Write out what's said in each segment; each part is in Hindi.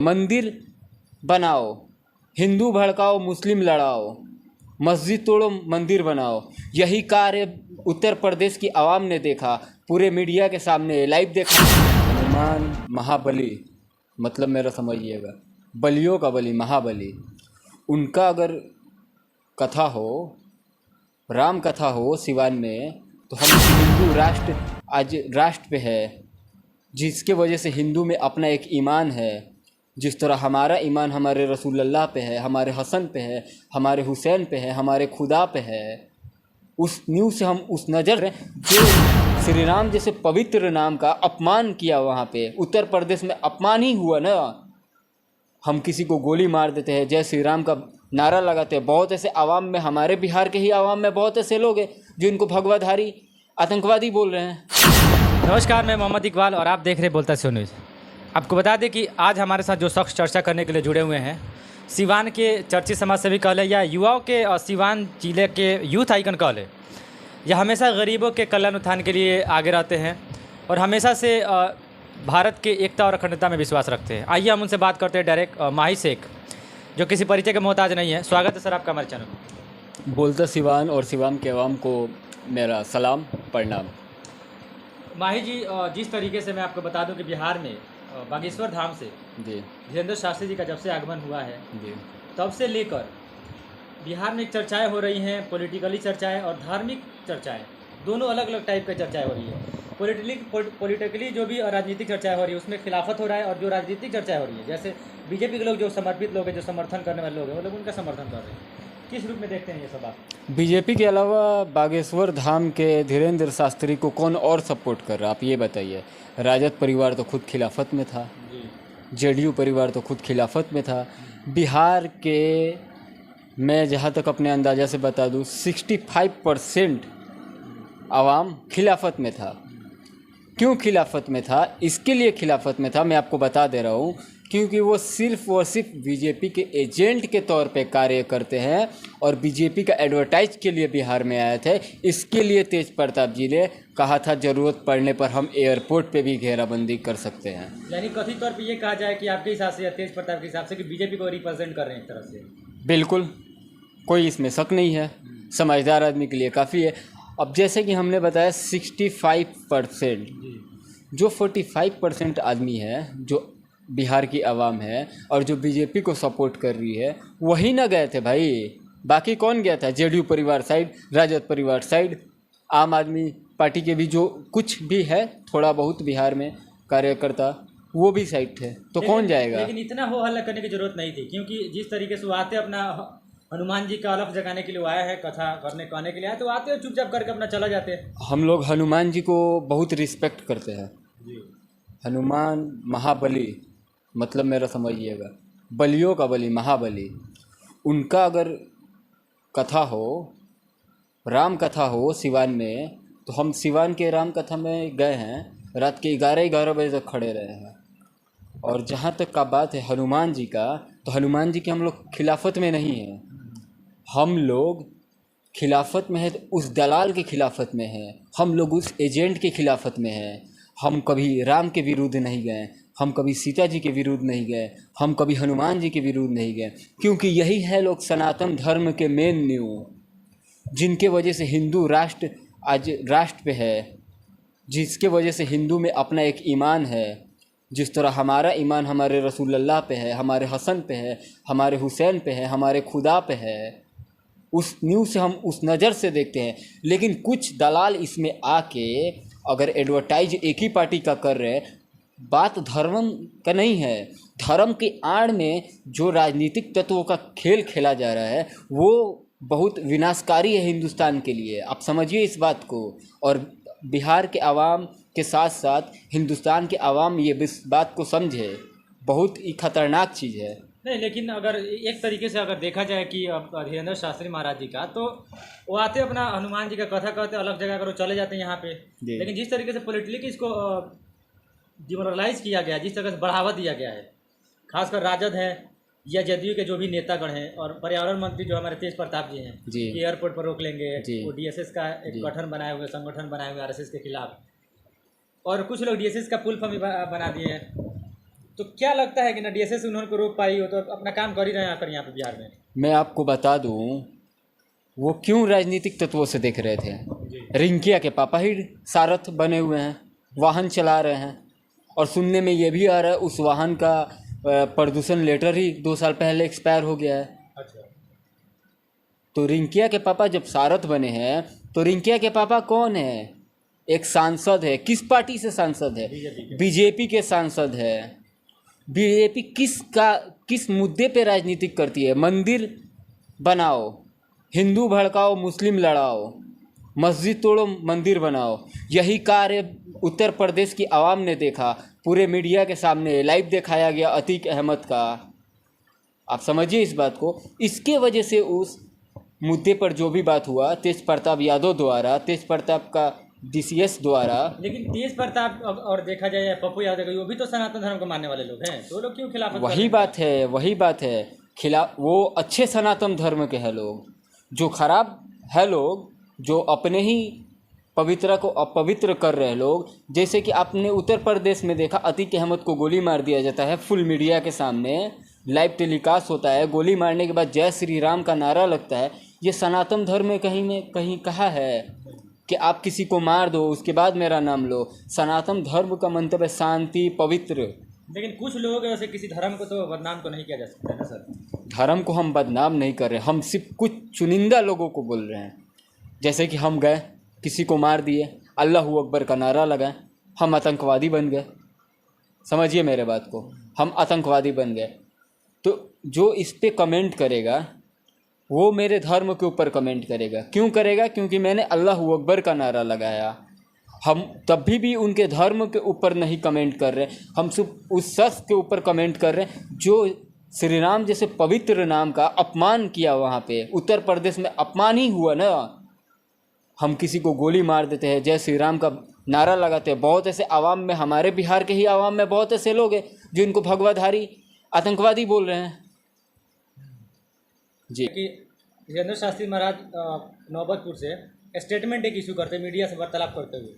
मंदिर बनाओ, हिंदू भड़काओ, मुस्लिम लड़ाओ, मस्जिद तोड़ो, मंदिर बनाओ। यही कार्य उत्तर प्रदेश की आवाम ने देखा, पूरे मीडिया के सामने लाइव देखा। हनुमान महाबली, मतलब मेरा समझिएगा, बलियों का बली, महाबली। उनका अगर कथा हो, राम कथा हो सिवान में, तो हम हिंदू राष्ट्र आज राष्ट्र पे है, जिसके वजह से हिंदू में अपना एक ईमान है। जिस तरह हमारा ईमान हमारे रसूलुल्लाह पे है, हमारे हसन पे है, हमारे हुसैन पे है, हमारे खुदा पे है, उस न्यूज़ से हम उस नज़र जो श्री राम जैसे पवित्र नाम का अपमान किया, वहाँ पे उत्तर प्रदेश में अपमान ही हुआ ना। हम किसी को गोली मार देते हैं, जय श्री राम का नारा लगाते हैं। बहुत ऐसे आवाम में, हमारे बिहार के ही आवाम में बहुत ऐसे लोग हैं जो इनको भगवाधारी आतंकवादी बोल रहे हैं। नमस्कार, मैं मोहम्मद इकबाल और आप देख रहे बोलता सो न्यूज़। आपको बता दें कि आज हमारे साथ जो शख्स चर्चा करने के लिए जुड़े हुए हैं, सिवान के चर्चित समाज सेवी कह लें या युवाओं के और सिवान जिले के यूथ आइकन कह लें, यह हमेशा गरीबों के कल्याण उत्थान के लिए आगे रहते हैं और हमेशा से भारत के एकता और अखंडता में विश्वास रखते हैं। आइए हम उनसे बात करते हैं डायरेक्ट। माही शेख, जो किसी परिचय के मोहताज नहीं है। स्वागत है सर आपका हमारे चैनल में। बोलता सिवान और सिवान के आवाम को मेरा सलाम, प्रणाम। माही जी, जिस तरीके से मैं आपको बता दूं कि बिहार में बागेश्वर धाम से जी धीरेन्द्र शास्त्री जी का जब से आगमन हुआ है, जी तब से लेकर बिहार में चर्चाएं हो रही हैं, पॉलिटिकली चर्चाएं और धार्मिक चर्चाएं, दोनों अलग अलग टाइप की चर्चाएं हो रही है। पॉलिटिकली जो भी राजनीतिक चर्चाएं हो रही है, उसमें खिलाफत हो रहा है, और जो राजनीतिक चर्चाएं हो रही है, जैसे बीजेपी के लोग, जो समर्पित लोग हैं, जो समर्थन करने वाले लोग हैं, वो लोग उनका समर्थन कर रहे हैं। किस रूप में देखते हैं ये सब आप? बीजेपी के अलावा बागेश्वर धाम के धीरेन्द्र शास्त्री को कौन और सपोर्ट कर रहा है, आप ये बताइए। राजद परिवार तो खुद खिलाफत में था, जेडीयू परिवार तो खुद खिलाफत में था। बिहार के, मैं जहाँ तक अपने अंदाज़ा से बता दूँ, 65% आवाम खिलाफत में था। क्यों खिलाफत में था? इसके लिए खिलाफत में था, मैं आपको बता दे रहा हूँ, क्योंकि वो सिर्फ और सिर्फ बीजेपी के एजेंट के तौर पे कार्य करते हैं और बीजेपी का एडवर्टाइज के लिए बिहार में आए थे। इसके लिए तेज प्रताप जी ने कहा था ज़रूरत पड़ने पर हम एयरपोर्ट पे भी घेराबंदी कर सकते हैं। यानी कथित तौर पे ये कहा जाए कि आपके हिसाब से या तेज प्रताप के हिसाब से कि बीजेपी को रिप्रेजेंट कर रहे हैं एक तरह से? बिल्कुल, कोई इसमें शक नहीं है, समझदार आदमी के लिए काफ़ी है। अब जैसे कि हमने बताया 65%, जो 45% आदमी है, जो बिहार की आवाम है और जो बीजेपी को सपोर्ट कर रही है, वही ना गए थे भाई। बाकी कौन गया था? जेडीयू परिवार साइड, राजद परिवार साइड, आम आदमी पार्टी के भी जो कुछ भी है थोड़ा बहुत बिहार में कार्यकर्ता, वो भी साइड थे। तो कौन जाएगा? लेकिन इतना हो हल्ला करने की जरूरत नहीं थी, क्योंकि जिस तरीके से वो आते अपना हनुमान जी का अलग जगाने के लिए आया है, कथा करने कहने के लिए आए, तो आते हैं चुपचाप करके अपना चला जाते हैं। हम लोग हनुमान जी को बहुत रिस्पेक्ट करते हैं। हनुमान महाबली, मतलब मेरा समझिएगा, बलियों का बली, महाबली। उनका अगर कथा हो, राम कथा हो सिवान में, तो हम सिवान के राम कथा में गए हैं, रात के 11 बजे तक खड़े रहे हैं। और जहाँ तक का बात है हनुमान जी का, तो हनुमान जी की हम लोग खिलाफत में नहीं हैं। हम लोग खिलाफत में है तो उस दलाल के खिलाफत में है, हम लोग उस एजेंट के खिलाफत में हैं। हम कभी राम के विरुद्ध नहीं गए, हम कभी सीता जी के विरुद्ध नहीं गए, हम कभी हनुमान जी के विरुद्ध नहीं गए, क्योंकि यही है लोग सनातन धर्म के मेन न्यू, जिनके वजह से हिंदू राष्ट्र आज राष्ट्र पे है, जिसके वजह से हिंदू में अपना एक ईमान है। जिस तरह हमारा ईमान हमारे रसूलुल्लाह पे है, हमारे हसन पे है, हमारे हुसैन पे है, हमारे खुदा पे है, उस न्यूज़ से हम उस नज़र से देखते हैं। लेकिन कुछ दलाल इसमें आके अगर एडवर्टाइज एक ही पार्टी का कर रहे हैं, बात धर्म का नहीं है। धर्म की आड़ में जो राजनीतिक तत्वों का खेल खेला जा रहा है, वो बहुत विनाशकारी है हिंदुस्तान के लिए। आप समझिए इस बात को। और बिहार के आवाम के साथ साथ हिंदुस्तान के आवाम ये बात को समझे, बहुत ही खतरनाक चीज़ है। नहीं, लेकिन अगर एक तरीके से अगर देखा जाए कि अब धीरेन्द्र शास्त्री महाराज जी का, तो वो आते अपना हनुमान जी का कथा कहते अलग जगह करो चले जाते हैं यहाँ पे। लेकिन जिस तरीके से पॉलिटिकली इसको डिमोरलाइज किया गया, जिस तरह से बढ़ावा दिया गया है, खासकर राजद है या जदयू के जो भी नेतागण हैं, और पर्यावरण मंत्री जो हमारे तेज प्रताप जी हैं, एयरपोर्ट पर रोक लेंगे, वो डीएसएस का एक संगठन बनाए हुए आरएसएस के खिलाफ, और कुछ लोग डीएसएस का फुल फॉर्म बना दिए हैं। तो क्या लगता है कि ना डीएसए से उन्होंने रोक पाई हो तो अपना काम कर ही रहे हैं आकर यहाँ पे बिहार में? मैं आपको बता दूं वो क्यों राजनीतिक तत्वों से देख रहे थे। रिंकिया के पापा ही सारथ बने हुए हैं, वाहन चला रहे हैं, और सुनने में ये भी आ रहा है उस वाहन का प्रदूषण लेटर ही 2 साल पहले एक्सपायर हो गया है। अच्छा। तो रिंकिया के पापा जब सारथ बने हैं तो रिंकिया के पापा कौन है? एक सांसद है। किस पार्टी से सांसद है? बीजेपी के सांसद है। बीजेपी किस मुद्दे पे राजनीतिक करती है? मंदिर बनाओ, हिंदू भड़काओ, मुस्लिम लड़ाओ, मस्जिद तोड़ो, मंदिर बनाओ। यही कार्य उत्तर प्रदेश की आवाम ने देखा, पूरे मीडिया के सामने लाइव दिखाया गया अतीक अहमद का। आप समझिए इस बात को। इसके वजह से उस मुद्दे पर जो भी बात हुआ तेज प्रताप यादव द्वारा, तेज प्रताप का डीसीएस द्वारा। लेकिन तेज प्रताप और देखा जाए पप्पू यादव वो भी तो सनातन धर्म को मानने वाले लोग हैं, तो लोग क्यों खिलाफ? वही बात है खिलाफ। वो अच्छे सनातन धर्म के हैं लोग। जो खराब है लोग, जो अपने ही पवित्र को अपवित्र कर रहे लोग, जैसे कि आपने उत्तर प्रदेश में देखा अतीक अहमद को गोली मार दिया जाता है, फुल मीडिया के सामने लाइव टेलीकास्ट होता है। गोली मारने के बाद जय श्री राम का नारा लगता है। ये सनातन धर्म में कहीं कहा है कि आप किसी को मार दो उसके बाद मेरा नाम लो। सनातन धर्म का मंतव्य शांति, पवित्र। लेकिन कुछ लोग ऐसे किसी धर्म को तो बदनाम तो नहीं किया जा सकता है ना सर? धर्म को हम बदनाम नहीं कर रहे, हम सिर्फ कुछ चुनिंदा लोगों को बोल रहे हैं। जैसे कि हम गए किसी को मार दिए, अल्लाहू अकबर का नारा लगाए, हम आतंकवादी बन गए। समझिए मेरे बात को, हम आतंकवादी बन गए। तो जो इस पे कमेंट करेगा वो मेरे धर्म के ऊपर कमेंट करेगा। क्यों करेगा? क्योंकि मैंने अल्लाहू अकबर का नारा लगाया। हम तब भी उनके धर्म के ऊपर नहीं कमेंट कर रहे, हम सिर्फ उस शख्स के ऊपर कमेंट कर रहे हैं जो श्री राम जैसे पवित्र नाम का अपमान किया। वहाँ पे उत्तर प्रदेश में अपमान ही हुआ ना। हम किसी को गोली मार देते हैं, जय श्री राम का नारा लगाते हैं। बहुत ऐसे आवाम में, हमारे बिहार के ही आवाम में बहुत ऐसे लोग हैं जो इनको भगवाधारी आतंकवादी बोल रहे हैं जी। कि धीरेन्द्र शास्त्री महाराज नौबतपुर से स्टेटमेंट एक इशू करते मीडिया से वार्तालाप करते हुए।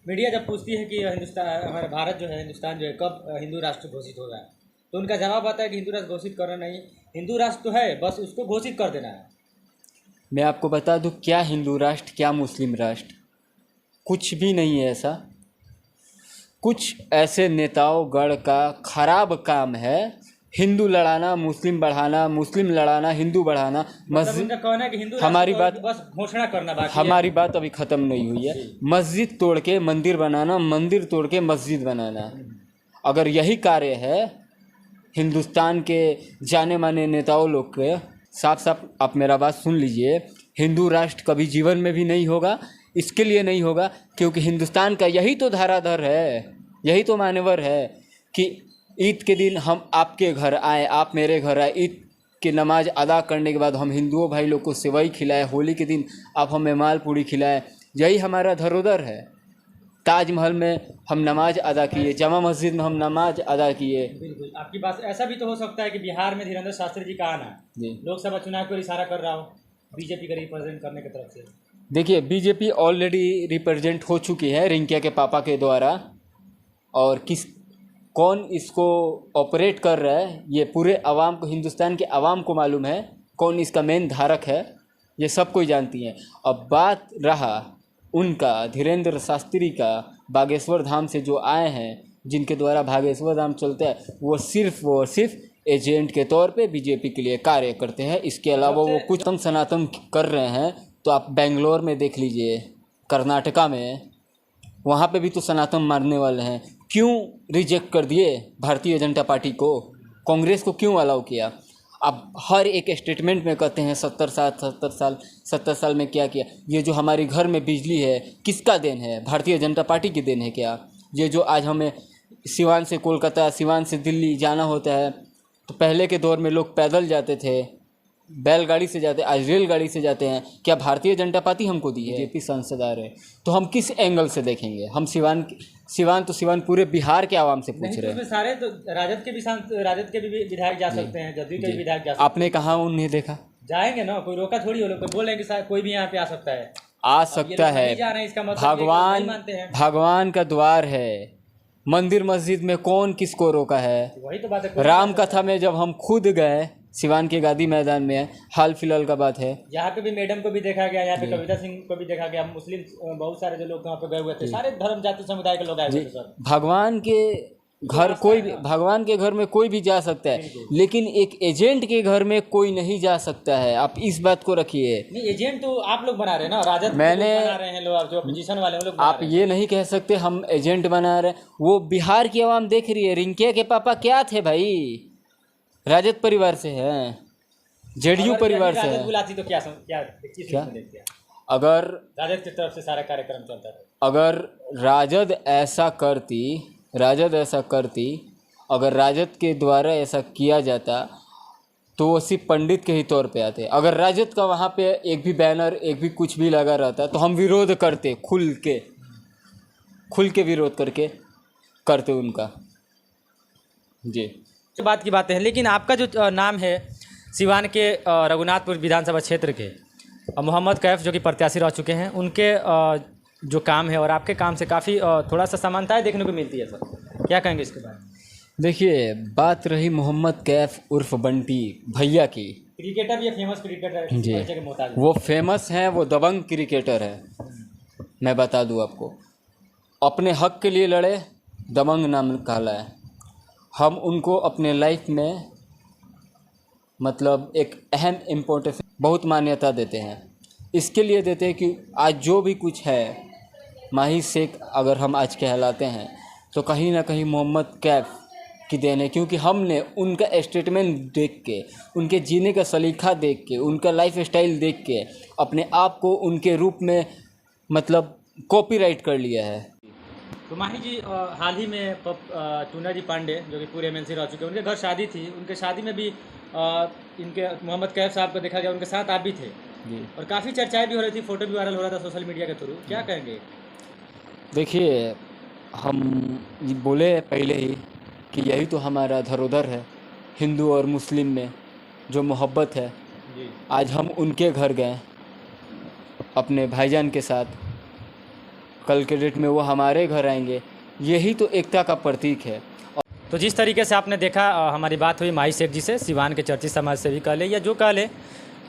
मीडिया जब पूछती है कि हिंदुस्तान, हमारा भारत जो है, हिंदुस्तान जो है, कब हिंदू राष्ट्र घोषित हो रहा है, तो उनका जवाब आता है कि हिंदू राष्ट्र घोषित करना नहीं, हिंदू राष्ट्र तो है, बस उसको घोषित कर देना है। मैं आपको बता दूं क्या हिंदू राष्ट्र, क्या मुस्लिम राष्ट्र, कुछ भी नहीं है ऐसा। कुछ ऐसे नेताओं गढ़ का खराब काम है, हिंदू लड़ाना, मुस्लिम बढ़ाना, मुस्लिम लड़ाना, हिंदू बढ़ाना। मस्जिद, कहना है कि हिंदू हमारी बात, बस घोषणा करना बाकी है। हमारी बात अभी ख़त्म नहीं हुई है। मस्जिद तोड़ के मंदिर बनाना, मंदिर तोड़ के मस्जिद बनाना, अगर यही कार्य है हिंदुस्तान के जाने माने नेताओं लोग के, साफ साफ आप मेरा बात सुन लीजिए, हिंदू राष्ट्र कभी जीवन में भी नहीं होगा। इसके लिए नहीं होगा क्योंकि हिंदुस्तान का यही तो धाराधर है, यही तो मान्यवर है कि ईद के दिन हम आपके घर आए, आप मेरे घर आए, ईद की नमाज अदा करने के बाद हम हिंदुओं भाई लोग को सेवई खिलाए, होली के दिन आप हमें माल पूड़ी खिलाए। यही हमारा धरोहर है। ताजमहल में हम नमाज अदा किए, जामा मस्जिद में हम नमाज अदा किए। बिल्कुल आपकी बात। ऐसा भी तो हो सकता है कि बिहार में धीरेन्द्र शास्त्री जी का आना लोकसभा चुनाव को इशारा कर रहा हो बीजेपी का रिप्रेजेंट करने की तरफ से। देखिए बीजेपी ऑलरेडी रिप्रेजेंट हो चुकी है रिंकिया के पापा के द्वारा, और कौन इसको ऑपरेट कर रहा है ये पूरे आवाम को, हिंदुस्तान के आवाम को मालूम है कौन इसका मेन धारक है, ये सब कोई जानती हैं। अब बात रहा उनका, धीरेन्द्र शास्त्री का, बागेश्वर धाम से जो आए हैं, जिनके द्वारा बागेश्वर धाम चलता है, वो सिर्फ एजेंट के तौर पे बीजेपी के लिए कार्य करते हैं। इसके अलावा वो कुछ सनातन कर रहे हैं। तो आप बेंगलोर में देख लीजिए, कर्नाटका में, वहाँ पे भी तो सनातन मारने वाले हैं। क्यों रिजेक्ट कर दिए भारतीय जनता पार्टी को? कांग्रेस को क्यों अलाउ किया? अब हर एक स्टेटमेंट में कहते हैं 70 साल में क्या किया। ये जो हमारी घर में बिजली है किसका देन है? भारतीय जनता पार्टी की देन है क्या? ये जो आज हमें सिवान से कोलकाता, सिवान से दिल्ली जाना होता है, तो पहले के दौर में लोग पैदल जाते थे, बैलगाड़ी से जाते, आज रेलगाड़ी से जाते हैं। क्या भारतीय जनता पार्टी हमको दी है? बीजेपी सांसद आ रहे हैं, तो हम किस एंगल से देखेंगे? हम सिवान पूरे बिहार के आवाम से पूछ रहे हैं। सारे तो राजद के भी विधायक जा सकते हैं, जदयू के भी विधायक जा सकते हैं। आपने कहा उन्हें देखा? जाएंगे ना, कोई रोका थोड़ी हो लोग, बोल रहे हैं कि कोई भी यहाँ पे आ सकता है। आ सकता है, इसका मतलब भगवान का द्वार है। मंदिर मस्जिद में कौन किसको रोका है। वही तो बात है। राम कथा में जब हम खुद गए, सिवान के गादी मैदान में, हाल फिलहाल का बात है, यहाँ पे भी मैडम को भी देखा गया, यहाँ पे कविता सिंह को भी देखा गया, मुस्लिम बहुत सारे जो लोग वहाँ पे गए हुए थे, सारे धर्म जाति समुदाय के लोग आए हुए थे सर। भगवान के घर कोई भी, भगवान के घर में कोई भी जा सकता है, लेकिन एक एजेंट के घर में कोई नहीं जा सकता है। आप इस बात को रखिए। नहीं, एजेंट तो आप लोग बना रहे हैं ना, राजद मैंने बना रहे हैं लोग, जो अपोजिशन वाले हैं लोग बना आप रहे हैं। ये नहीं कह सकते हम एजेंट बना रहे हैं। वो बिहार की आवाम देख रही है, रिंकिया के पापा क्या थे भाई, राजद परिवार से हैं, जेडीयू अगर परिवार से राजद है। बुलाती तो क्या किस क्या? रूप में देखते हैं? अगर राजद की तरफ से सारा कार्यक्रम चलता था। अगर राजद ऐसा करती, अगर राजद के द्वारा ऐसा किया जाता तो वो सिर्फ पंडित के ही तौर पे आते। अगर राजद का वहाँ पे एक भी बैनर, एक भी कुछ भी लगा रहता तो हम विरोध करते, खुल के विरोध करते उनका। जी, जो बात की बातें हैं, लेकिन आपका जो नाम है सिवान के रघुनाथपुर विधानसभा क्षेत्र के मोहम्मद कैफ जो कि प्रत्याशी रह चुके हैं, उनके जो काम है और आपके काम से काफ़ी थोड़ा सा समानताएं देखने को मिलती है सर, क्या कहेंगे इसके बारे में? देखिए, बात रही मोहम्मद कैफ उर्फ बंटी भैया की, क्रिकेटर भी फेमस क्रिकेटर जी, परिचय के मुताबिक वो फेमस हैं, वो दबंग क्रिकेटर है। मैं बता दूं आपको, अपने हक के लिए लड़े, दबंग नाम कहला है। हम उनको अपने लाइफ में मतलब एक अहम इम्पोर्टेंस, बहुत मान्यता देते हैं। इसके लिए देते हैं कि आज जो भी कुछ है, माही शेख अगर हम आज कहलाते हैं तो कहीं ना कहीं मोहम्मद कैफ की देन है, क्योंकि हमने उनका स्टेटमेंट देख के, उनके जीने का सलीका देख के, उनका लाइफ स्टाइल देख के अपने आप को उनके रूप में मतलब कॉपीराइट कर लिया है। तो माही जी, हाल ही में टूना जी पांडे जो कि पूरे एमएलसी रह चुके हैं, उनके घर शादी थी, उनके शादी में भी इनके मोहम्मद कैफ साहब को देखा गया, उनके साथ आप भी थे जी, और काफ़ी चर्चाएं भी हो रही थी, फोटो भी वायरल हो रहा था सोशल मीडिया के थ्रू, क्या कहेंगे? देखिए, हम ये बोले पहले ही कि यही तो हमारा धरोधर है, हिंदू और मुस्लिम में जो मोहब्बत है। जी, आज हम उनके घर गए अपने भाईजान के साथ, कल के डेट में वो हमारे घर आएंगे, यही तो एकता का प्रतीक है। तो जिस तरीके से आपने देखा, हमारी बात हुई माही शेख जी से, सिवान के चर्चित समाज सेवी कह ले या जो कह ले,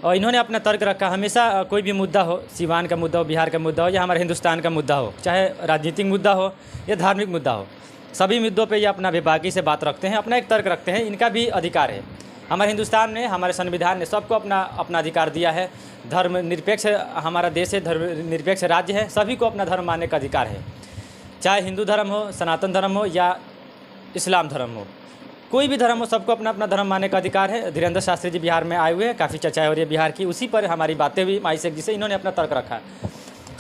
और इन्होंने अपना तर्क रखा। हमेशा कोई भी मुद्दा हो, सिवान का मुद्दा हो, बिहार का मुद्दा हो या हमारे हिंदुस्तान का मुद्दा हो, चाहे राजनीतिक मुद्दा हो या धार्मिक मुद्दा हो, सभी मुद्दों पे ये अपना बेबाकी से बात रखते हैं, अपना एक तर्क रखते हैं। इनका भी अधिकार है। हमारे हिंदुस्तान ने, हमारे संविधान ने सबको अपना अपना अधिकार दिया है। धर्म निरपेक्ष हमारा देश है, धर्म निरपेक्ष राज्य है, सभी को अपना धर्म मानने का अधिकार है, चाहे हिंदू धर्म हो, सनातन धर्म हो या इस्लाम धर्म हो, कोई भी धर्म हो, सबको अपना अपना धर्म मानने का अधिकार है। धीरेन्द्र शास्त्री जी बिहार में आए हुए हैं, काफ़ी चर्चाएं हो रही है बिहार की, उसी पर हमारी बातें हुई माही शेख जी से, इन्होंने अपना तर्क रखा।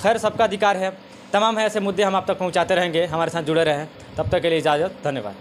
खैर, सबका अधिकार है। तमाम ऐसे मुद्दे हम आप तक पहुंचाते रहेंगे, हमारे साथ जुड़े रहें। तब तक के लिए इजाज़त, धन्यवाद।